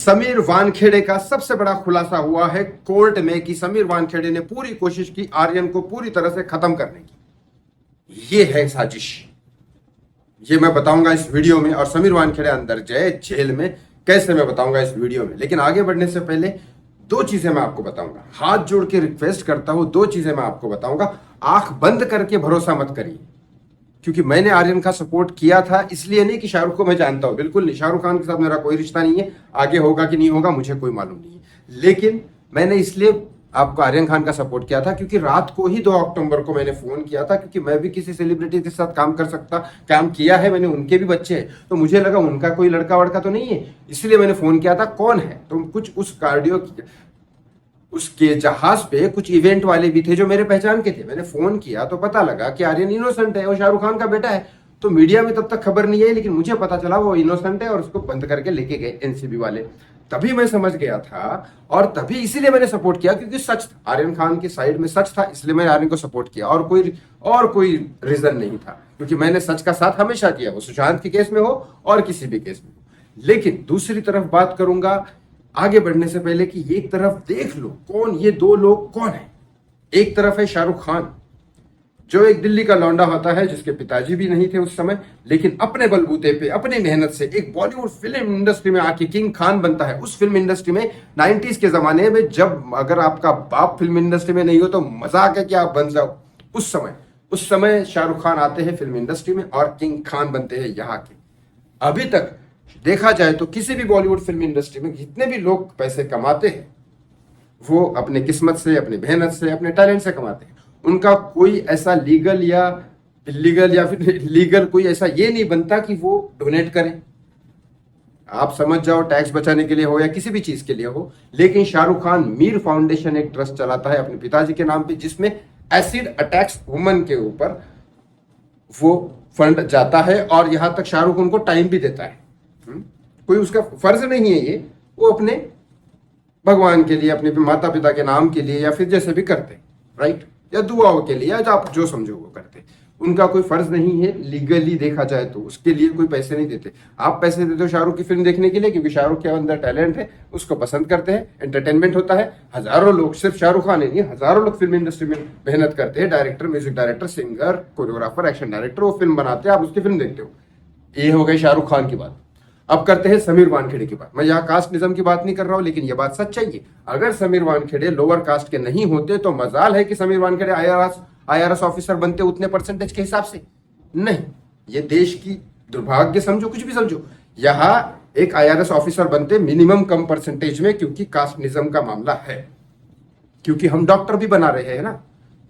समीर वानखेड़े का सबसे बड़ा खुलासा हुआ है कोर्ट में कि समीर वानखेड़े ने पूरी कोशिश की आर्यन को पूरी तरह से खत्म करने की। ये है साजिश, ये मैं बताऊंगा इस वीडियो में। और समीर वानखेड़े अंदर जाए जेल में कैसे, मैं बताऊंगा इस वीडियो में। लेकिन आगे बढ़ने से पहले दो चीजें मैं आपको बताऊंगा, हाथ जोड़ के रिक्वेस्ट करता हूं, दो चीजें मैं आपको बताऊंगा। आंख बंद करके भरोसा मत करिए, क्योंकि मैंने आर्यन का सपोर्ट किया था, इसलिए नहीं कि शाहरुख को मैं जानता हूं, बिल्कुल नहीं। शाहरुख खान के साथ मेरा कोई रिश्ता नहीं है, आगे होगा कि नहीं होगा मुझे कोई मालूम नहीं है। लेकिन मैंने इसलिए आपको आर्यन खान का सपोर्ट किया था क्योंकि रात को ही 2 अक्टूबर को मैंने फोन किया था, क्योंकि मैं भी किसी सेलिब्रिटी के साथ काम किया है, मैंने, उनके भी बच्चे हैं, तो मुझे लगा उनका कोई लड़का वड़का तो नहीं है, इसलिए मैंने फोन किया था कौन है। तो कुछ उसके जहाज पे कुछ इवेंट वाले भी थे जो मेरे पहचान के थे। मैंने फोन किया तो पता लगा कि आर्यन इनोसेंट है, वो शाहरुख खान का बेटा है। तो मीडिया में तब तक खबर नहीं आई, लेकिन मुझे पता चला वो इनोसेंट है और उसको बंद करके लेके गए एनसीबी वाले। तभी मैं समझ गया था, और तभी इसीलिए मैंने सपोर्ट किया क्योंकि सच था, आर्यन खान की साइड में सच था, इसलिए मैंने आर्यन को सपोर्ट किया। और कोई रीजन नहीं था, क्योंकि मैंने सच का साथ हमेशा दिया, वो सुशांत के केस में हो और किसी भी केस में हो। लेकिन दूसरी तरफ बात करूंगा आगे बढ़ने से पहले कि एक तरफ देख लो कौन ये दो लोग कौन है। एक तरफ है शाहरुख खान, जो एक दिल्ली का लौंडा होता है, जिसके पिताजी भी नहीं थे उस समय, लेकिन अपने बलबूते पे अपनी मेहनत से एक बॉलीवुड फिल्म इंडस्ट्री में आके किंग खान बनता है। उस फिल्म इंडस्ट्री में 90s के जमाने में, जब अगर आपका बाप फिल्म इंडस्ट्री में नहीं हो तो मजाक है कि आप बन जाओ। उस समय शाहरुख खान आते हैं फिल्म इंडस्ट्री में और किंग खान बनते हैं यहाँ के। अभी तक देखा जाए तो किसी भी बॉलीवुड फिल्म इंडस्ट्री में जितने भी लोग पैसे कमाते हैं, वो अपने किस्मत से, अपनी मेहनत से, अपने टैलेंट से कमाते हैं। उनका कोई ऐसा लीगल या इलीगल या फिर लीगल कोई ऐसा ये नहीं बनता कि वो डोनेट करें। आप समझ जाओ, टैक्स बचाने के लिए हो या किसी भी चीज के लिए हो। लेकिन शाहरुख खान मीर फाउंडेशन एक ट्रस्ट चलाता है अपने पिताजी के नाम पे, जिसमें एसिड अटैक्स वुमन के ऊपर वो फंड जाता है, और यहां तक शाहरुख उनको टाइम भी देता है। कोई उसका फर्ज नहीं है ये, वो अपने भगवान के लिए, अपने माता पिता के नाम के लिए, या फिर जैसे भी करते, राइट, या दुआओं के लिए, या आप जो समझो वो करते। उनका कोई फर्ज नहीं है लीगली देखा जाए तो, उसके लिए कोई पैसे नहीं देते। आप पैसे देते हो शाहरुख की फिल्म देखने के लिए, क्योंकि शाहरुख के अंदर टैलेंट है, उसको पसंद करते हैं, एंटरटेनमेंट होता है। हजारों लोग, सिर्फ शाहरुख खान नहीं, हजारों लोग फिल्म इंडस्ट्री में मेहनत करते हैं, director, music director, singer, choreographer, action director, वो फिल्म बनाते हैं, आप उसकी फिल्म देखते हो। ये हो गई शाहरुख खान की बात। अब करते हैं समीर वानखेड़े की बात। मैं यहाँ कास्ट निज़म की बात नहीं कर रहा हूं, लेकिन यह बात सच्चाई है। अगर समीर वानखेड़े लोअर कास्ट के नहीं होते तो मजाल है कि समीर वानखेड़े आईआरएस ऑफिसर बनते उतने परसेंटेज के हिसाब से। नहीं, ये देश की दुर्भाग्य समझो, कुछ भी समझो, यहाँ एक आईआरएस ऑफिसर बनते मिनिमम कम परसेंटेज में, क्योंकि कास्ट निज़म का मामला है। क्योंकि हम डॉक्टर भी बना रहे हैं ना,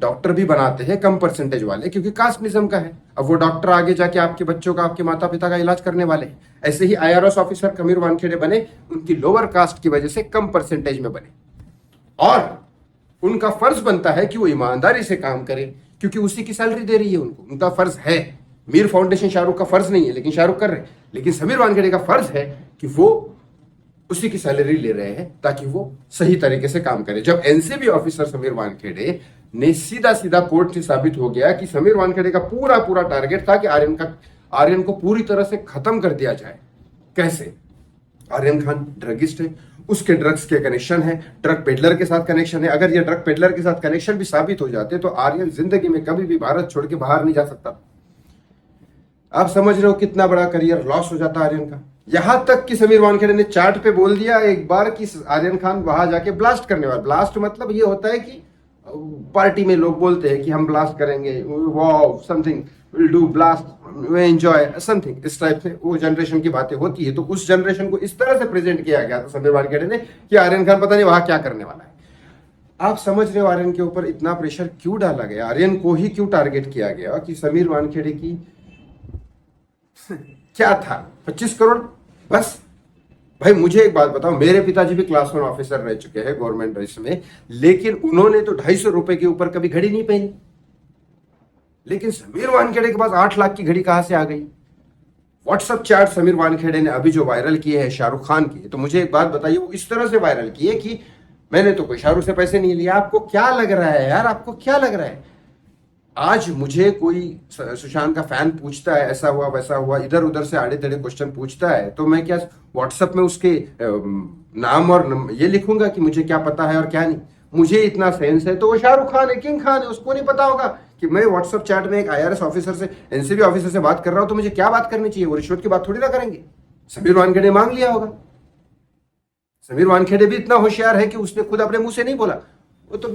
डॉक्टर भी बनाते हैं कम परसेंटेज वाले, क्योंकि कास्ट निज़म का है। अब वो डॉक्टर आगे जाके आपके बच्चों का, आपके माता पिता का इलाज करने वाले हैं। ऐसे ही आईआरएस ऑफिसर समीर वानखेड़े बने, उनकी लोअर कास्ट की वजह से कम परसेंटेज में बने, और उनका फर्ज बनता है कि वो ईमानदारी से काम करें, क्योंकि उसी की सैलरी दे रही है उनको, उनका फर्ज है। मीर फाउंडेशन शाहरुख का फर्ज नहीं है, लेकिन शाहरुख कर रहे हैं। लेकिन समीर वानखेड़े का फर्ज है कि वो उसी की सैलरी ले रहे हैं ताकि वो सही तरीके से काम करे। जब एनसीबी ऑफिसर समीर वानखेड़े ने सीधा कोर्ट से साबित हो गया कि समीर वानखेड़े का पूरा टारगेट था कि आर्यन को पूरी तरह से खत्म कर दिया जाए। कैसे? आर्यन खान ड्रगिस्ट है, उसके ड्रग्स के कनेक्शन है, ड्रग पेडलर के साथ कनेक्शन है। अगर ये ड्रग पेडलर के साथ कनेक्शन भी साबित हो जाते तो आर्यन जिंदगी में कभी भी भारत छोड़ के बाहर नहीं जा सकता। आप समझ रहे हो कितना बड़ा करियर लॉस हो जाता आर्यन का। यहां तक कि समीर वानखेड़े ने चार्ट पे बोल दिया एक बार कि आर्यन खान वहां जाके ब्लास्ट करने वाला। ब्लास्ट मतलब ये होता है कि पार्टी में लोग बोलते हैं कि हम ब्लास्ट करेंगे, wow something will do blast, we enjoy something, इस टाइप से वो जनरेशन की बातें होती है। तो उस जनरेशन को इस तरह से प्रेजेंट किया गया था समीर वानखेड़े ने कि आर्यन खान पता नहीं वहां क्या करने वाला है। आप समझ रहे हो आर्यन के ऊपर इतना प्रेशर क्यों डाला गया, आर्यन को ही क्यों टारगेट किया गया कि समीर वानखेड़े की क्या था 25 करोड़ बस। भाई मुझे एक बात बताओ, मेरे पिताजी भी क्लास 1 ऑफिसर रह चुके हैं गवर्नमेंट रजिस्टर में, लेकिन उन्होंने तो 250 रुपए के ऊपर कभी घड़ी नहीं पहनी। लेकिन समीर वानखेड़े के पास 8 लाख की घड़ी कहां से आ गई? व्हाट्सएप चैट समीर वानखेड़े ने अभी जो वायरल किए हैं शाहरुख खान की, तो मुझे एक बात बताइए, वो इस तरह से वायरल किए कि मैंने तो कोई शाहरुख से पैसे नहीं लिए। आपको क्या लग रहा है यार, आपको क्या लग रहा है? आज मुझे कोई सुशांत का फैन पूछता है ऐसा हुआ वैसा हुआ, इधर उधर से आड़े टेढ़े क्वेश्चन पूछता है, तो मैं क्या व्हाट्सएप में उसके नाम और ये लिखूंगा कि मुझे क्या पता है और क्या नहीं? मुझे इतना सेंस है तो वो शाहरुख खान है, किंग खान है, उसको नहीं पता होगा कि मैं व्हाट्सएप चैट में एक आईआरएस ऑफिसर से, एनसीबी ऑफिसर से बात कर रहा हूं तो मुझे क्या बात करनी चाहिए? वो रिश्वत की बात थोड़ी ना करेंगे। समीर वानखेड़े ने मांग लिया होगा। समीर वानखेड़े भी इतना होशियार है कि उसने खुद अपने मुंह से नहीं बोला, वो तो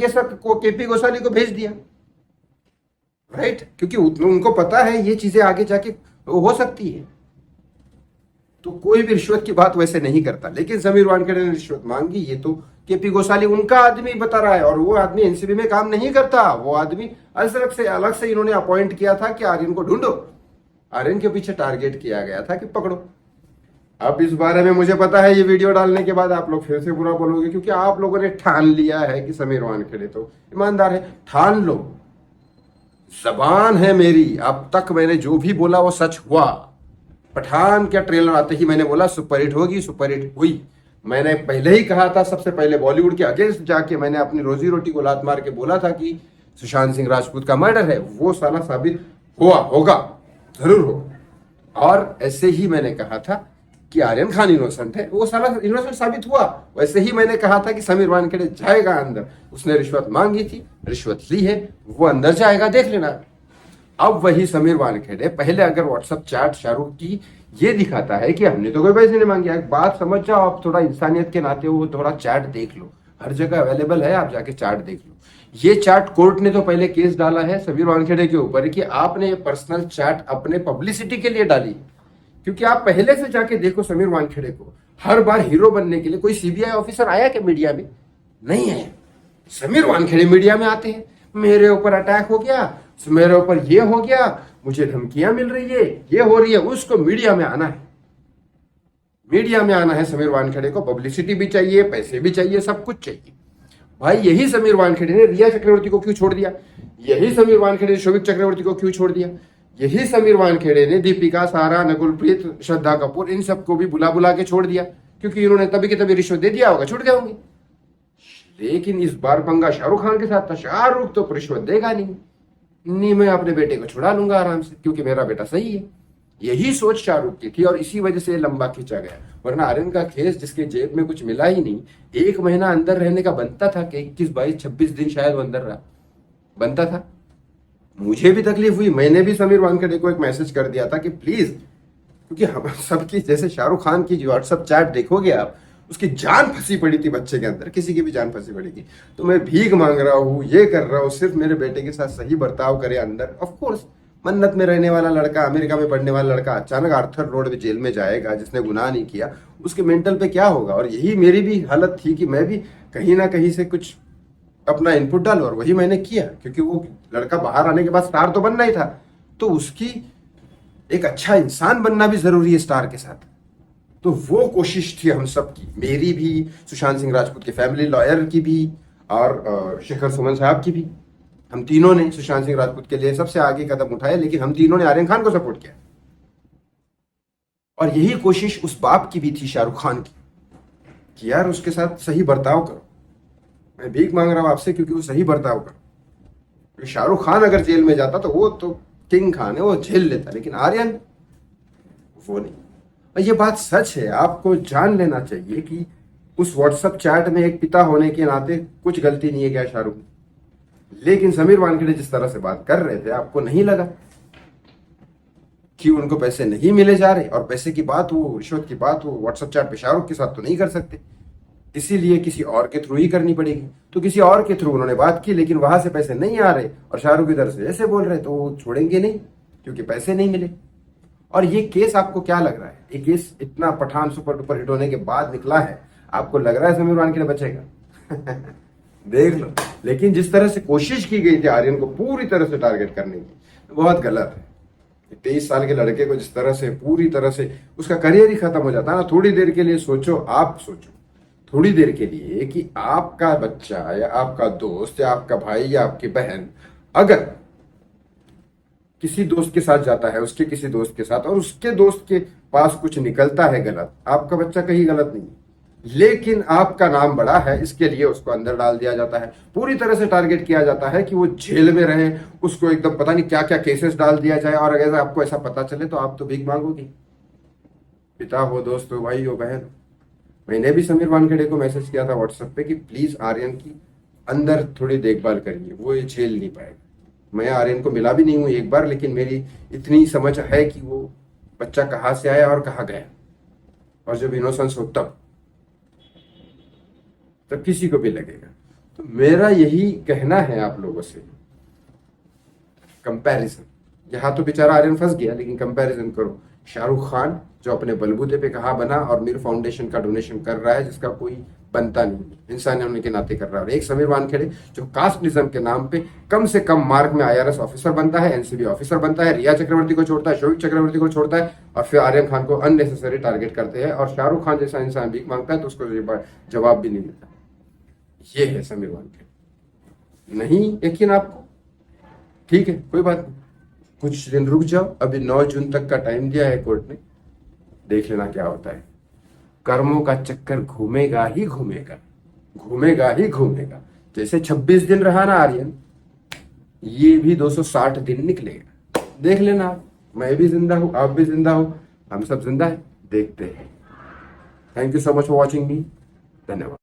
केपी गोसाली को भेज दिया, राइट? क्योंकि उनको पता है ये चीजें आगे जाके हो सकती है। तो कोई भी रिश्वत की बात वैसे नहीं करता, लेकिन समीर वानखेड़े ने रिश्वत मांगी, ये तो केपी गोसाली उनका आदमी बता रहा है, और वो आदमी एनसीबी में काम नहीं करता। वो आदमी अलग से इन्होंने अपॉइंट किया था कि आर्यन को ढूंढो, आर्यन के पीछे टारगेट किया गया था कि पकड़ो। अब इस बारे में मुझे पता है ये वीडियो डालने के बाद आप लोग फिर से बुरा बोलोगे, क्योंकि आप लोगों ने ठान लिया है कि समीर वानखेड़े तो ईमानदार है। ठान लो, जबान है मेरी, अब तक मैंने जो भी बोला वो सच हुआ। पठान क्या ट्रेलर आते ही मैंने बोला सुपरहिट होगी, सुपरहिट हुई। मैंने पहले ही कहा था, सबसे पहले बॉलीवुड के अगेंस्ट जाके मैंने अपनी रोजी रोटी को लात मार के बोला था कि सुशांत सिंह राजपूत का मर्डर है, वो साला साबित हुआ, होगा, जरूर होगा। और ऐसे ही मैंने कहा था कि आर्यन खान इनोसेंट है, वो साला इनोसेंट साबित हुआ। वैसे ही मैंने कहा था कि समीर वानखेड़े जाएगा अंदर, उसने रिश्वत मांगी थी, रिश्वत ली है, वो अंदर जाएगा, देख लेना। अब वही समीर वानखेड़े पहले अगर व्हाट्सएप चैट शाहरुख की ये दिखाता है कि हमने तो कोई पैसे नहीं मांगे, एक बात समझ जाओ आप, थोड़ा इंसानियत के नाते वो थोड़ा चैट देख लो, हर जगह अवेलेबल है, आप जाके चैट देख लो। ये चैट कोर्ट ने तो पहले केस डाला है समीर वानखेड़े के ऊपर कि आपने पर्सनल चैट अपने पब्लिसिटी के लिए डाली, क्योंकि आप पहले से जाके देखो समीर वानखेड़े को हर बार हीरो बनने के लिए कोई सीबीआई ऑफिसर आया क्या मीडिया में? नहीं है। समीर वानखेड़े मीडिया में आते हैं, मेरे ऊपर अटैक हो गया, मेरे ऊपर ये हो गया, मुझे धमकियां मिल रही है, ये हो रही है, उसको मीडिया में आना है। मीडिया में आना है समीर वानखेड़े को, पब्लिसिटी भी चाहिए, पैसे भी चाहिए, सब कुछ चाहिए। भाई यही समीर वानखेड़े ने रिया चक्रवर्ती को क्यों छोड़ दिया? यही समीर वानखेड़े ने शोभिक चक्रवर्ती को क्यों छोड़ दिया? यही समीर वानखेड़े ने दीपिका, सारा, नकुलप्रीत, श्रद्धा कपूर, इन सबको भी बुला बुला के छोड़ दिया, क्योंकि इन्होंने तभी के तभी रिश्वत दे दिया होगा, छूट गए होंगे। लेकिन इस बार पंगा शाहरुख खान के साथ था, शाहरुख तो रिश्वत देगा नहीं, मैं अपने बेटे को छुड़ा लूंगा आराम से, क्योंकि मेरा बेटा सही है। यही सोच शाहरुख की थी और इसी वजह से लंबा खींचा गया। वरना आर्यन का केस, जिसके जेब में कुछ मिला ही नहीं, 1 महीना अंदर रहने का बनता था कि 21, 22, 26 दिन शायद वो अंदर रहा, बनता था। मुझे भी तकलीफ हुई, मैंने भी समीर वानखेड़े को एक मैसेज कर दिया था कि प्लीज, क्योंकि हम सबकी, जैसे शाहरुख खान की जो व्हाट्सएप चैट देखोगे आप, उसकी जान फंसी पड़ी थी बच्चे के अंदर, किसी की भी जान फंसी पड़ी थी। तो मैं भीख मांग रहा हूँ, ये कर रहा हूँ, सिर्फ मेरे बेटे के साथ सही बर्ताव करे अंदर। ऑफ कोर्स मन्नत में रहने वाला लड़का, अमेरिका में पढ़ने वाला लड़का अचानक आर्थर रोड में जेल में जाएगा, जिसने गुनाह नहीं किया, उसके मेंटल पे क्या होगा? और यही मेरी भी हालत थी कि मैं भी कहीं ना कहीं से कुछ अपना इनपुट डालो, और वही मैंने किया, क्योंकि वो लड़का बाहर आने के बाद स्टार तो बनना ही था, तो उसकी एक अच्छा इंसान बनना भी जरूरी है स्टार के साथ। तो वो कोशिश थी हम सब की, मेरी भी, सुशांत सिंह राजपूत के फैमिली लॉयर की भी, और शेखर सुमन साहब की भी। हम तीनों ने सुशांत सिंह राजपूत के लिए सबसे आगे कदम उठाए, लेकिन हम तीनों ने आर्यन खान को सपोर्ट किया। और यही कोशिश उस बाप की भी थी, शाहरुख खान की, कि यार उसके साथ सही बर्ताव करो। मैं भीख मांग रहा हूं आपसे, क्योंकि वो सही बर्ताव करो। शाहरुख खान अगर जेल में जाता तो वो तो किंग खान है, वो झेल लेता, लेकिन आर्यन वो नहीं। और ये बात सच है, आपको जान लेना चाहिए कि उस व्हाट्सएप चैट में एक पिता होने के नाते कुछ गलती नहीं है क्या शाहरुख? लेकिन समीर वानखेड़े जिस तरह से बात कर रहे थे, आपको नहीं लगा कि उनको पैसे नहीं मिले जा रहे? और पैसे की बात हो, रिश्वत की बात हो, व्हाट्सएप चैट पे शाहरुख के साथ तो नहीं कर सकते, इसीलिए किसी और के थ्रू ही करनी पड़ेगी। तो किसी और के थ्रू उन्होंने बात की, लेकिन वहां से पैसे नहीं आ रहे और शाहरुख इधर से ऐसे बोल रहे, तो वो छोड़ेंगे नहीं, क्योंकि पैसे नहीं मिले। और ये केस आपको क्या लग रहा है? ये केस इतना पठान सुपर डुपर हिट होने के बाद निकला है, आपको लग रहा है समीर वानखेड़े बचेगा? देख लो। लेकिन जिस तरह से कोशिश की गई थी आर्यन को पूरी तरह से टारगेट करने की, बहुत गलत है। 23 साल के लड़के को जिस तरह से पूरी तरह से उसका करियर ही खत्म हो जाता है ना। थोड़ी देर के लिए सोचो, आप सोचो थोड़ी देर के लिए कि आपका बच्चा या आपका दोस्त या आपका भाई या आपकी बहन अगर किसी दोस्त के साथ जाता है, उसके किसी दोस्त के साथ, और उसके दोस्त के पास कुछ निकलता है गलत, आपका बच्चा कहीं गलत नहीं है, लेकिन आपका नाम बड़ा है, इसके लिए उसको अंदर डाल दिया जाता है, पूरी तरह से टारगेट किया जाता है कि वो जेल में रहे, उसको एकदम पता नहीं क्या क्या केसेस डाल दिया जाए, और अगर आपको ऐसा पता चले तो आप तो भीख मांगोगी। पिता हो, दोस्त हो, भाई हो, बहन हो। मैंने भी समीर वानखेड़े को मैसेज किया था व्हाट्सएप पे कि प्लीज आर्यन की अंदर थोड़ी देखभाल करिए, वो ये झेल नहीं पाएगा। मैं आर्यन को मिला भी नहीं हूं एक बार, लेकिन मेरी इतनी समझ है कि वो बच्चा कहाँ से आया और कहाँ गया, और जब इनोसेंस हो तब किसी को भी लगेगा। तो मेरा यही कहना है आप लोगों से, कंपैरिजन, यहाँ तो बेचारा आर्यन फंस गया, लेकिन कंपैरिजन करो। शाहरुख खान जो अपने बलबूते पे कहाँ बना और मीर फाउंडेशन का डोनेशन कर रहा है, जिसका कोई बनता नहीं, इंसान होने के नाते कर रहा है। और एक समीर वानखेड़े जो कास्टिज्म के नाम पे कम से कम मार्क में IRS ऑफिसर बनता है, NCB ऑफिसर बनता है, रिया चक्रवर्ती को छोड़ता है, शोविक चक्रवर्ती को छोड़ता है, और फिर आर्यन खान को अननेसेसरी टारगेट करते हैं, और शाहरुख खान जैसा इंसान भीख मांगता है तो उसको जवाब भी नहीं मिलता। ये है समीर वानखेड़े। नहीं यकीन आपको, ठीक है, कोई बात नहीं, कुछ दिन रुक जाओ, अभी 9 जून तक का टाइम दिया है कोर्ट ने, देख लेना क्या होता है। कर्मों का चक्कर घूमेगा ही घूमेगा, घूमेगा ही घूमेगा। जैसे 26 दिन रहा ना आर्यन, ये भी 260 दिन निकलेगा, देख लेना आप। मैं भी जिंदा हूं, आप भी जिंदा हो, हम सब जिंदा है, देखते हैं। Thank you so much for watching मी, धन्यवाद।